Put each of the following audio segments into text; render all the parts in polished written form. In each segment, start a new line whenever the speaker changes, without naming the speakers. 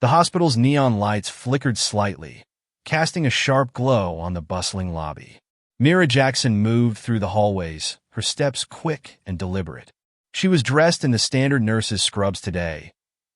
The hospital's neon lights flickered slightly, casting a sharp glow on the bustling lobby. Mira Jackson moved through the hallways, her steps quick and deliberate. She was dressed in the standard nurse's scrubs today,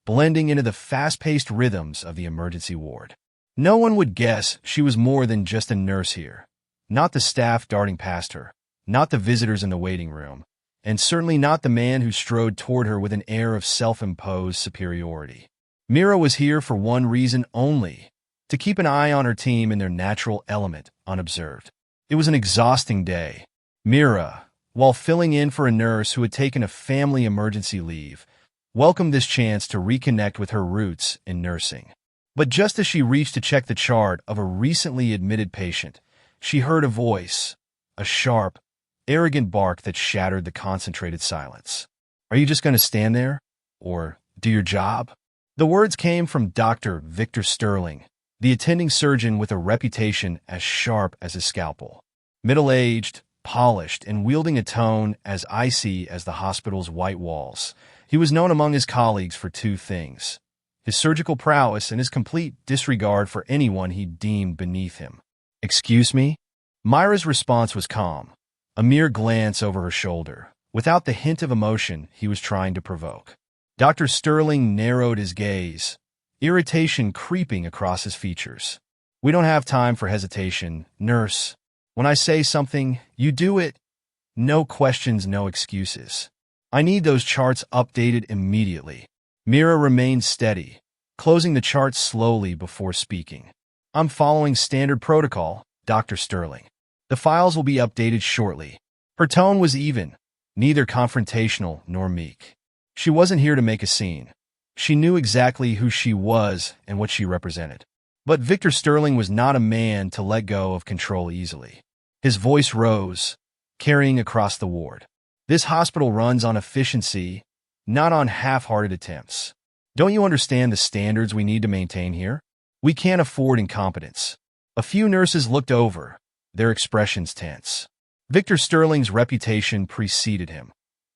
blending into the fast-paced rhythms of the emergency ward. No one would guess she was more than just a nurse here. Not the staff darting past her, not the visitors in the waiting room, and certainly not the man who strode toward her with an air of self-imposed superiority. Mira was here for one reason only: to keep an eye on her team in their natural element, unobserved. It was an exhausting day. Mira, while filling in for a nurse who had taken a family emergency leave, welcomed this chance to reconnect with her roots in nursing. But just as she reached to check the chart of a recently admitted patient, she heard a voice, a sharp, arrogant bark that shattered the concentrated silence. "Are you just going to stand there? Or do your job?" The words came from Dr. Victor Sterling, the attending surgeon with a reputation as sharp as his scalpel. Middle-aged, polished, and wielding a tone as icy as the hospital's white walls, he was known among his colleagues for two things: his surgical prowess and his complete disregard for anyone he deemed beneath him. "Excuse me?" Myra's response was calm, a mere glance over her shoulder, without the hint of emotion he was trying to provoke. Dr. Sterling narrowed his gaze, irritation creeping across his features. "We don't have time for hesitation, nurse. When I say something, you do it. No questions, no excuses. I need those charts updated immediately." Mira remained steady, closing the charts slowly before speaking. "I'm following standard protocol, Dr. Sterling. The files will be updated shortly." Her tone was even, neither confrontational nor meek. She wasn't here to make a scene. She knew exactly who she was and what she represented. But Victor Sterling was not a man to let go of control easily. His voice rose, carrying across the ward. "This hospital runs on efficiency, not on half-hearted attempts. Don't you understand the standards we need to maintain here? We can't afford incompetence." A few nurses looked over, their expressions tense. Victor Sterling's reputation preceded him.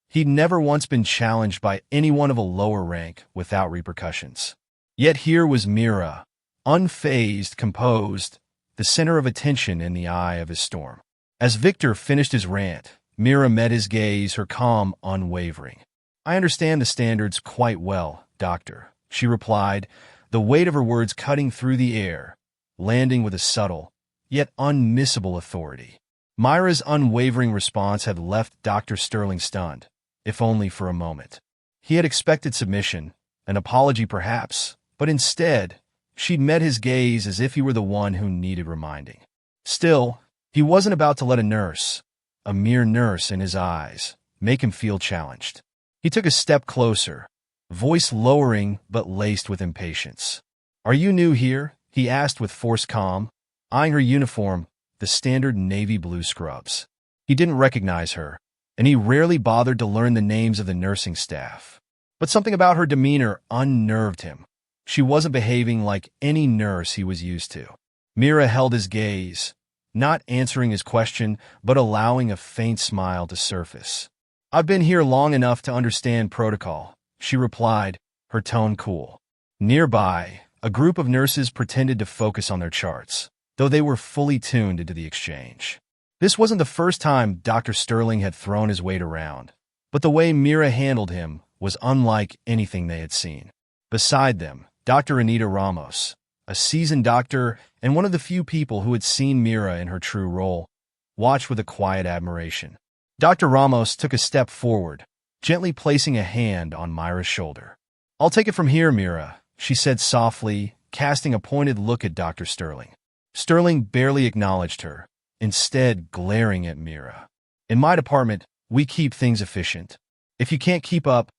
He'd never once been challenged by anyone of a lower rank without repercussions. Yet here was Mira, unfazed, composed, the center of attention in the eye of his storm. As Victor finished his rant, Mira met his gaze, her calm unwavering. "I understand the standards quite well, doctor," she replied, the weight of her words cutting through the air, landing with a subtle, yet unmissable authority. Myra's unwavering response had left Dr. Sterling stunned, if only for a moment. He had expected submission, an apology perhaps, but instead, she'd met his gaze as if he were the one who needed reminding. Still, he wasn't about to let a nurse, a mere nurse in his eyes, make him feel challenged. He took a step closer, voice lowering but laced with impatience. "Are you new here?" he asked with forced calm, eyeing her uniform, the standard navy blue scrubs. He didn't recognize her, and he rarely bothered to learn the names of the nursing staff. But something about her demeanor unnerved him. She wasn't behaving like any nurse he was used to. Mira held his gaze, not answering his question, but allowing a faint smile to surface. "I've been here long enough to understand protocol," she replied, her tone cool. Nearby, a group of nurses pretended to focus on their charts, though they were fully tuned into the exchange. This wasn't the first time Dr. Sterling had thrown his weight around, but the way Mira handled him was unlike anything they had seen. Beside them, Dr. Anita Ramos, a seasoned doctor and one of the few people who had seen Mira in her true role, watched with a quiet admiration. Dr. Ramos took a step forward, gently placing a hand on Myra's shoulder. "I'll take it from here, Mira," she said softly, casting a pointed look at Dr. Sterling. Sterling barely acknowledged her, instead glaring at Mira. "In my department, we keep things efficient. If you can't keep up,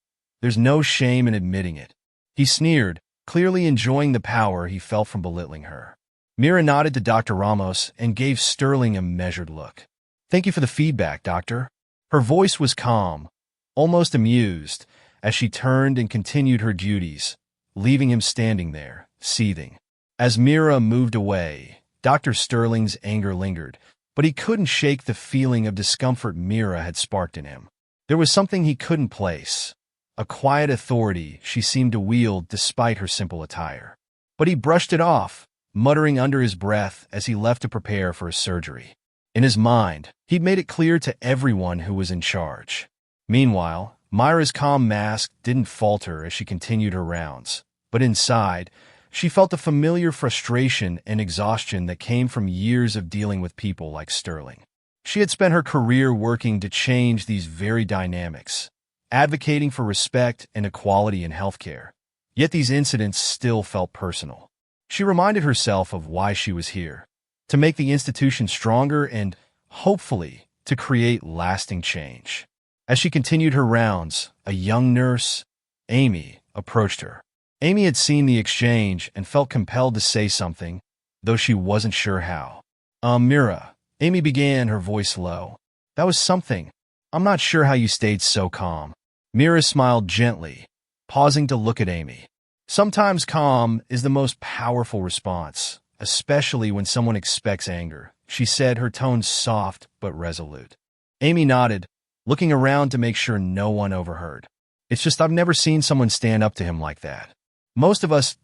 there's no shame in admitting it." He sneered, clearly enjoying the power he felt from belittling her. Mira nodded to Dr. Ramos and gave Sterling a measured look. "Thank you for the feedback, doctor." Her voice was calm, almost amused, as she turned and continued her duties, leaving him standing there, seething. As Mira moved away, Dr. Sterling's anger lingered, but he couldn't shake the feeling of discomfort Mira had sparked in him. There was something he couldn't place, a quiet authority she seemed to wield despite her simple attire. But he brushed it off, muttering under his breath as he left to prepare for his surgery. In his mind, he'd made it clear to everyone who was in charge. Meanwhile, Myra's calm mask didn't falter as she continued her rounds, but inside, she felt the familiar frustration and exhaustion that came from years of dealing with people like Sterling. She had spent her career working to change these very dynamics, advocating for respect and equality in healthcare. Yet these incidents still felt personal. She reminded herself of why she was here, to make the institution stronger and, hopefully, to create lasting change. As she continued her rounds, a young nurse, Amy, approached her. Amy had seen the exchange and felt compelled to say something, though she wasn't sure how. Mira, Amy began, her voice low. That was something. I'm not sure how you stayed so calm. Mira smiled gently, pausing to look at Amy. Sometimes calm is the most powerful response, especially when someone expects anger, she said, her tone soft but resolute. Amy nodded, looking around to make sure no one overheard. It's just I've never seen someone stand up to him like that. Most of us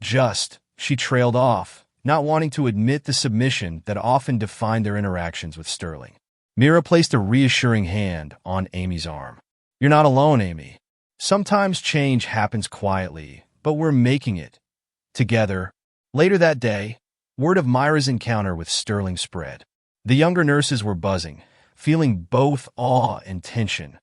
she trailed off, not wanting to admit the submission that often defined their interactions with Sterling. Mira placed a reassuring hand on Amy's arm. You're not alone, Amy. Sometimes change happens quietly, but we're making it. Together. Later that day, word of Myra's encounter with Sterling spread. The younger nurses were buzzing, feeling both awe and tension.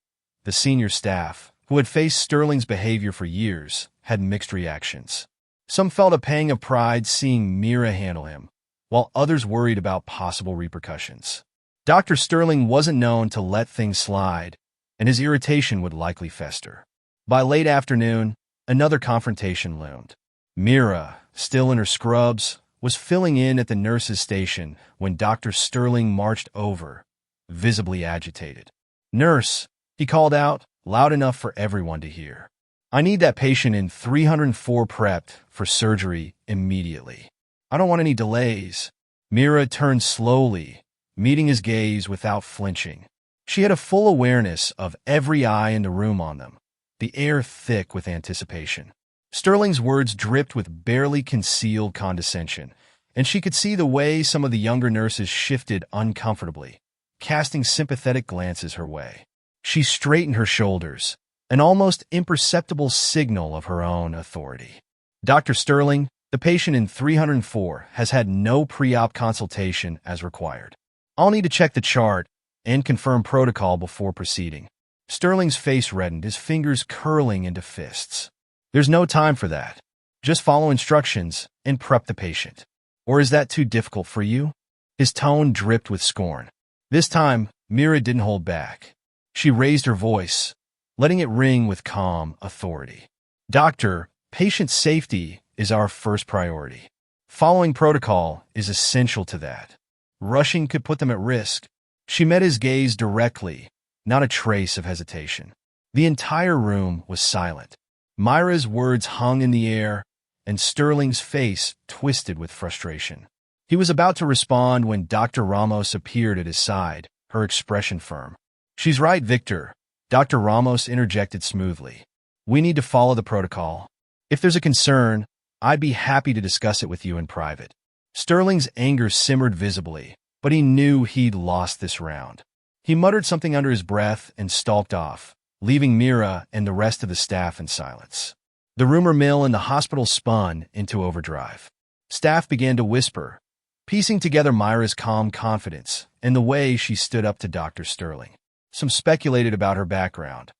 The senior staff, who had faced Sterling's behavior for years, had mixed reactions. Some felt a pang of pride seeing Mira handle him, while others worried about possible repercussions. Dr. Sterling wasn't known to let things slide, and his irritation would likely fester. By late afternoon, another confrontation loomed. Mira, still in her scrubs, was filling in at the nurse's station when Dr. Sterling marched over, visibly agitated. Nurse, he called out, loud enough for everyone to hear. I need that patient in 304 prepped for surgery immediately. I don't want any delays. Mira turned slowly, meeting his gaze without flinching. She had a full awareness of every eye in the room on them, the air thick with anticipation. Sterling's words dripped with barely concealed condescension, and she could see the way some of the younger nurses shifted uncomfortably, casting sympathetic glances her way. She straightened her shoulders, an almost imperceptible signal of her own authority. Dr. Sterling, the patient in 304, has had no pre-op consultation as required. I'll need to check the chart and confirm protocol before proceeding. Sterling's face reddened, his fingers curling into fists. There's no time for that. Just follow instructions and prep the patient. Or is that too difficult for you? His tone dripped with scorn. This time, Mira didn't hold back. She raised her voice, letting it ring with calm authority. Doctor, patient safety is our first priority. Following protocol is essential to that. Rushing could put them at risk. She met his gaze directly, not a trace of hesitation. The entire room was silent. Myra's words hung in the air, and Sterling's face twisted with frustration. He was about to respond when Dr. Ramos appeared at his side, her expression firm. She's right, Victor. Dr. Ramos interjected smoothly. We need to follow the protocol. If there's a concern, I'd be happy to discuss it with you in private. Sterling's anger simmered visibly, but he knew he'd lost this round. He muttered something under his breath and stalked off, leaving Mira and the rest of the staff in silence. The rumor mill in the hospital spun into overdrive. Staff began to whisper, piecing together Myra's calm confidence and the way she stood up to Dr. Sterling. Some speculated about her background.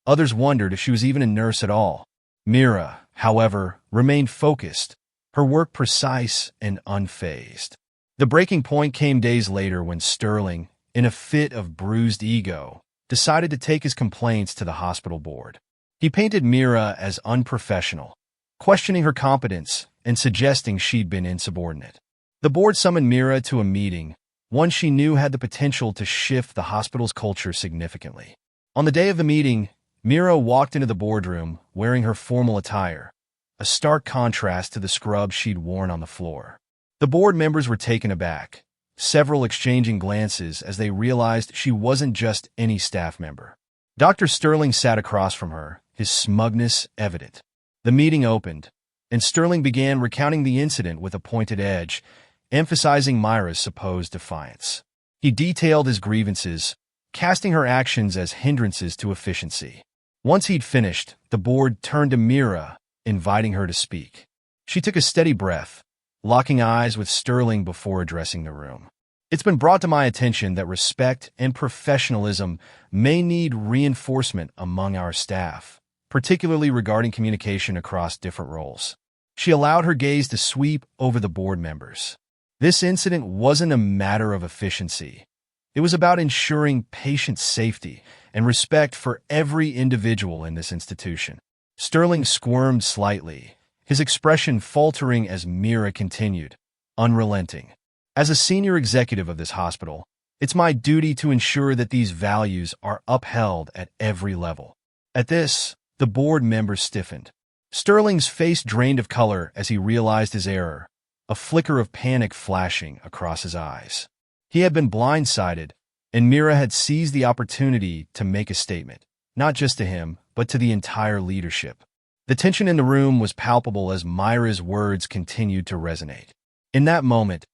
Others wondered if she was even a nurse at all. Mira, however, remained focused, her work precise and unfazed. The breaking point came days later when Sterling, in a fit of bruised ego, decided to take his complaints to the hospital board. He painted Mira as unprofessional, questioning her competence and suggesting she'd been insubordinate. The board summoned Mira to a meeting, one she knew had the potential to shift the hospital's culture significantly. On the day of the meeting, Mira walked into the boardroom wearing her formal attire, a stark contrast to the scrubs she'd worn on the floor. The board members were taken aback, several exchanging glances as they realized she wasn't just any staff member. Dr. Sterling sat across from her, his smugness evident. The meeting opened, and Sterling began recounting the incident with a pointed edge, emphasizing Myra's supposed defiance. He detailed his grievances, casting her actions as hindrances to efficiency. Once he'd finished, the board turned to Mira, inviting her to speak. She took a steady breath, locking eyes with Sterling before addressing the room. It's been brought to my attention that respect and professionalism may need reinforcement among our staff, particularly regarding communication across different roles. She allowed her gaze to sweep over the board members. This incident wasn't a matter of efficiency. It was about ensuring patient safety and respect for every individual in this institution. Sterling squirmed slightly, his expression faltering as Mira continued, unrelenting. As a senior executive of this hospital, it's my duty to ensure that these values are upheld at every level. At this, the board members stiffened. Sterling's face drained of color as he realized his error, a flicker of panic flashing across his eyes. He had been blindsided, and Mira had seized the opportunity to make a statement, not just to him, but to the entire leadership. The tension in the room was palpable as Myra's words continued to resonate. In that moment,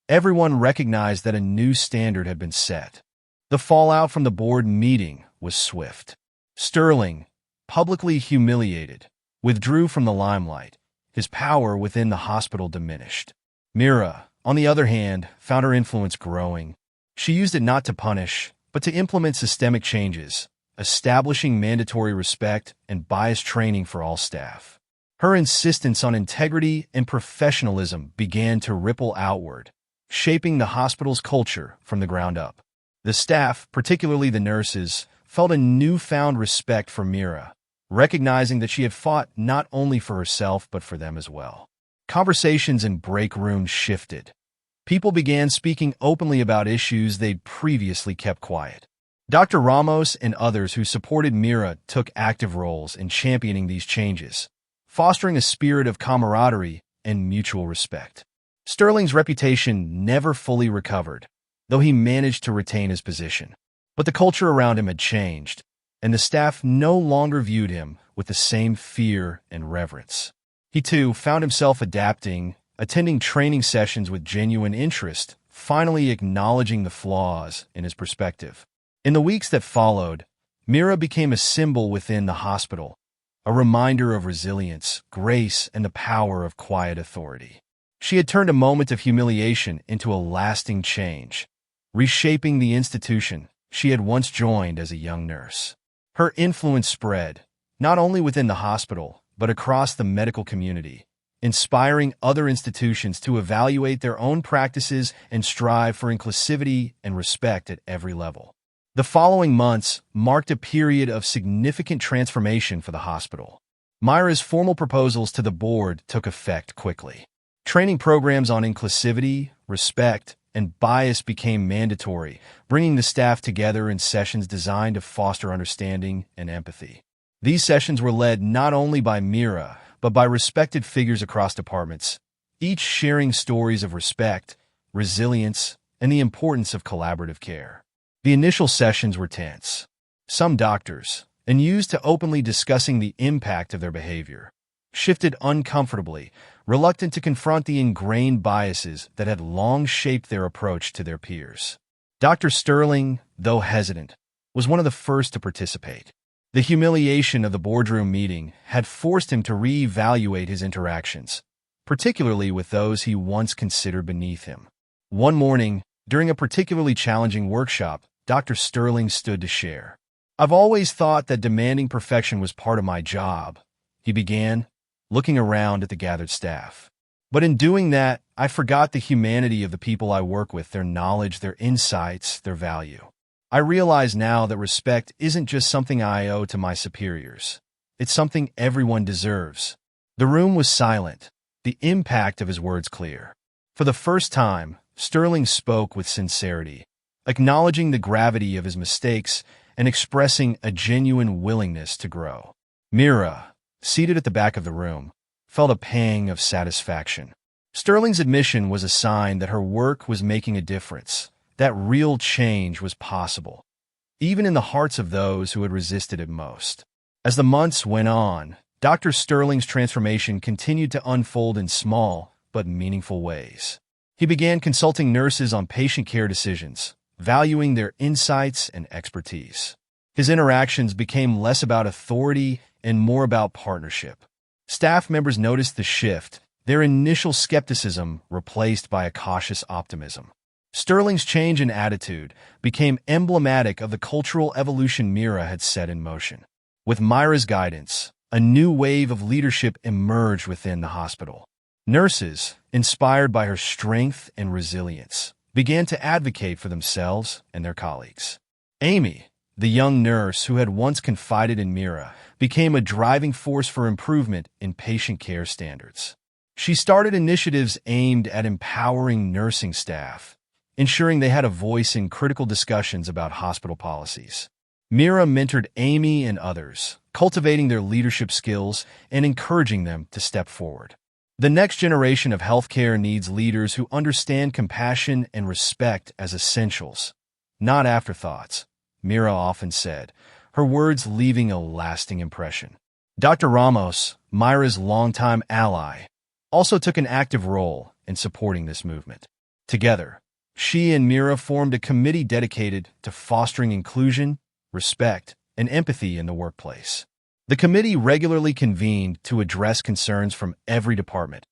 everyone recognized that a new standard had been set. The fallout from the board meeting was swift. Sterling, publicly humiliated, withdrew from the limelight. His power within the hospital diminished. Mira, on the other hand, found her influence growing. She used it not to punish, but to implement systemic changes, establishing mandatory respect and bias training for all staff. Her insistence on integrity and professionalism began to ripple outward, shaping the hospital's culture from the ground up. The staff, particularly the nurses, felt a newfound respect for Mira, recognizing that she had fought not only for herself but for them as well. Conversations in break rooms shifted. People began speaking openly about issues they'd previously kept quiet. Dr. Ramos and others who supported Mira took active roles in championing these changes, fostering a spirit of camaraderie and mutual respect. Sterling's reputation never fully recovered, though he managed to retain his position. But the culture around him had changed, and the staff no longer viewed him with the same fear and reverence. He too found himself adapting, attending training sessions with genuine interest, finally acknowledging the flaws in his perspective. In the weeks that followed, Mira became a symbol within the hospital, a reminder of resilience, grace, and the power of quiet authority. She had turned a moment of humiliation into a lasting change, reshaping the institution she had once joined as a young nurse. Her influence spread, not only within the hospital, but across the medical community, inspiring other institutions to evaluate their own practices and strive for inclusivity and respect at every level. The following months marked a period of significant transformation for the hospital. Myra's formal proposals to the board took effect quickly. Training programs on inclusivity, respect, and bias became mandatory, bringing the staff together in sessions designed to foster understanding and empathy. These sessions were led not only by Mira, but by respected figures across departments, each sharing stories of respect, resilience, and the importance of collaborative care. The initial sessions were tense. Some doctors, unused to openly discussing the impact of their behavior, shifted uncomfortably, reluctant to confront the ingrained biases that had long shaped their approach to their peers. Dr. Sterling, though hesitant, was one of the first to participate. The humiliation of the boardroom meeting had forced him to reevaluate his interactions, particularly with those he once considered beneath him. One morning, during a particularly challenging workshop, Dr. Sterling stood to share. "I've always thought that demanding perfection was part of my job," he began, looking around at the gathered staff. "But in doing that, I forgot the humanity of the people I work with, their knowledge, their insights, their value. I realize now that respect isn't just something I owe to my superiors. It's something everyone deserves." The room was silent, the impact of his words clear. For the first time, Sterling spoke with sincerity, acknowledging the gravity of his mistakes and expressing a genuine willingness to grow. Mira, seated at the back of the room, felt a pang of satisfaction. Sterling's admission was a sign that her work was making a difference, that real change was possible, even in the hearts of those who had resisted it most. As the months went on, Dr. Sterling's transformation continued to unfold in small but meaningful ways. He began consulting nurses on patient care decisions, valuing their insights and expertise. His interactions became less about authority and more about partnership. Staff members noticed the shift, their initial skepticism replaced by a cautious optimism. Sterling's change in attitude became emblematic of the cultural evolution Mira had set in motion. With Myra's guidance, a new wave of leadership emerged within the hospital. Nurses, inspired by her strength and resilience, began to advocate for themselves and their colleagues. Amy, the young nurse who had once confided in Mira, became a driving force for improvement in patient care standards. She started initiatives aimed at empowering nursing staff, ensuring they had a voice in critical discussions about hospital policies. Mira mentored Amy and others, cultivating their leadership skills and encouraging them to step forward. The next generation of healthcare needs leaders who understand compassion and respect as essentials, not afterthoughts, Mira often said, her words leaving a lasting impression. Dr. Ramos, Myra's longtime ally, also took an active role in supporting this movement. Together, she and Mira formed a committee dedicated to fostering inclusion, respect, and empathy in the workplace. The committee regularly convened to address concerns from every department,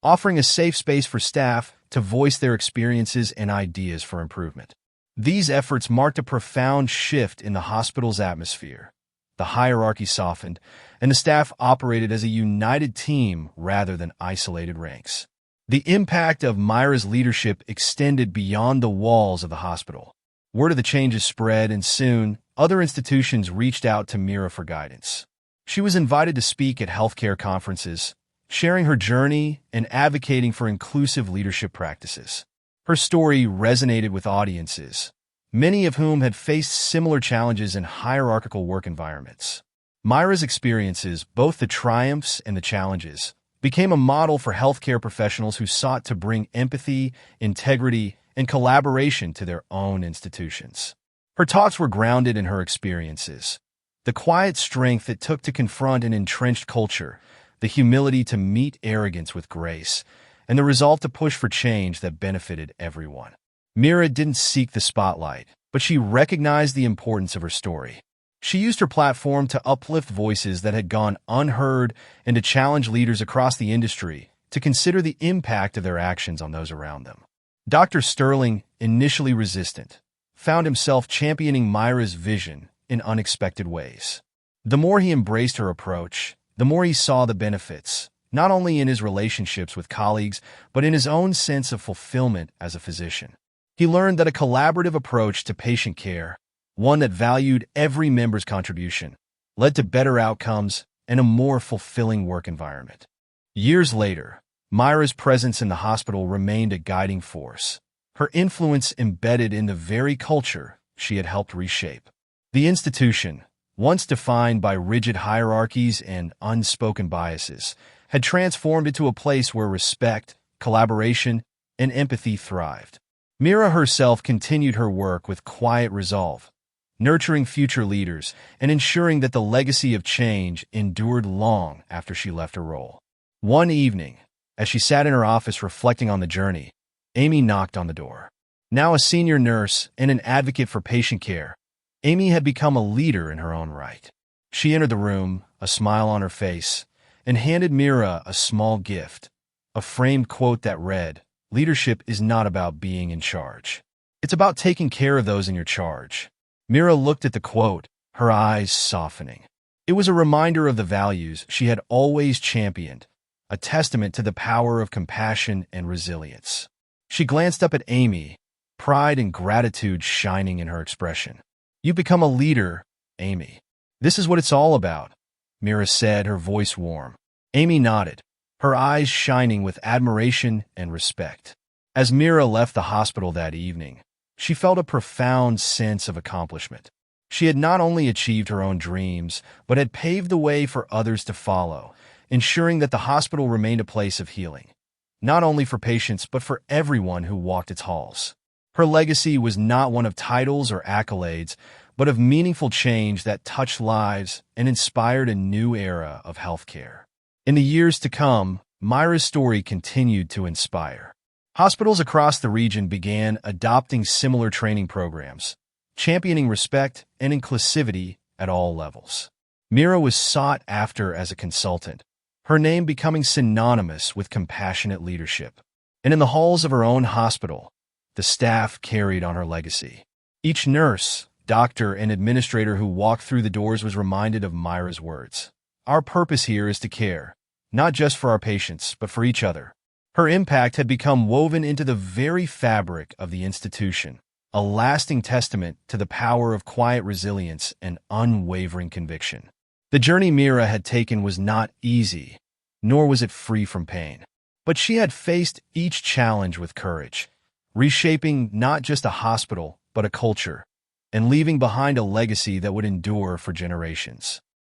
offering a safe space for staff to voice their experiences and ideas for improvement. These efforts marked a profound shift in the hospital's atmosphere. The hierarchy softened, and the staff operated as a united team rather than isolated ranks. The impact of Myra's leadership extended beyond the walls of the hospital. Word of the changes spread, and soon, other institutions reached out to Mira for guidance. She was invited to speak at healthcare conferences, sharing her journey and advocating for inclusive leadership practices. Her story resonated with audiences, many of whom had faced similar challenges in hierarchical work environments. Myra's experiences, both the triumphs and the challenges, became a model for healthcare professionals who sought to bring empathy, integrity, and collaboration to their own institutions. Her talks were grounded in her experiences, the quiet strength it took to confront an entrenched culture, the humility to meet arrogance with grace, and the resolve to push for change that benefited everyone. Mira didn't seek the spotlight, but she recognized the importance of her story. She used her platform to uplift voices that had gone unheard and to challenge leaders across the industry to consider the impact of their actions on those around them. Dr. Sterling, initially resistant, found himself championing Myra's vision in unexpected ways. The more he embraced her approach, the more he saw the benefits, not only in his relationships with colleagues, but in his own sense of fulfillment as a physician. He learned that a collaborative approach to patient care, one that valued every member's contribution, led to better outcomes and a more fulfilling work environment. Years later, Myra's presence in the hospital remained a guiding force, her influence embedded in the very culture she had helped reshape. The institution, once defined by rigid hierarchies and unspoken biases, had transformed into a place where respect, collaboration, and empathy thrived. Mira herself continued her work with quiet resolve, nurturing future leaders and ensuring that the legacy of change endured long after she left her role. One evening, as she sat in her office reflecting on the journey, Amy knocked on the door. Now a senior nurse and an advocate for patient care, Amy had become a leader in her own right. She entered the room, a smile on her face, and handed Mira a small gift, a framed quote that read, "Leadership is not about being in charge. It's about taking care of those in your charge." Mira looked at the quote, her eyes softening. It was a reminder of the values she had always championed, a testament to the power of compassion and resilience. She glanced up at Amy, pride and gratitude shining in her expression. "You've become a leader, Amy. This is what it's all about," Mira said, her voice warm. Amy nodded, her eyes shining with admiration and respect. As Mira left the hospital that evening, she felt a profound sense of accomplishment. She had not only achieved her own dreams, but had paved the way for others to follow, ensuring that the hospital remained a place of healing, not only for patients but for everyone who walked its halls. Her legacy was not one of titles or accolades, but of meaningful change that touched lives and inspired a new era of healthcare. In the years to come, Myra's story continued to inspire. Hospitals across the region began adopting similar training programs, championing respect and inclusivity at all levels. Myra was sought after as a consultant, her name becoming synonymous with compassionate leadership. And in the halls of her own hospital, the staff carried on her legacy. Each nurse, doctor, and administrator who walked through the doors was reminded of Myra's words. Our purpose here is to care, not just for our patients, but for each other. Her impact had become woven into the very fabric of the institution, a lasting testament to the power of quiet resilience and unwavering conviction. The journey Myra had taken was not easy, nor was it free from pain. But she had faced each challenge with courage, reshaping not just a hospital, but a culture, and leaving behind a legacy that would endure for generations.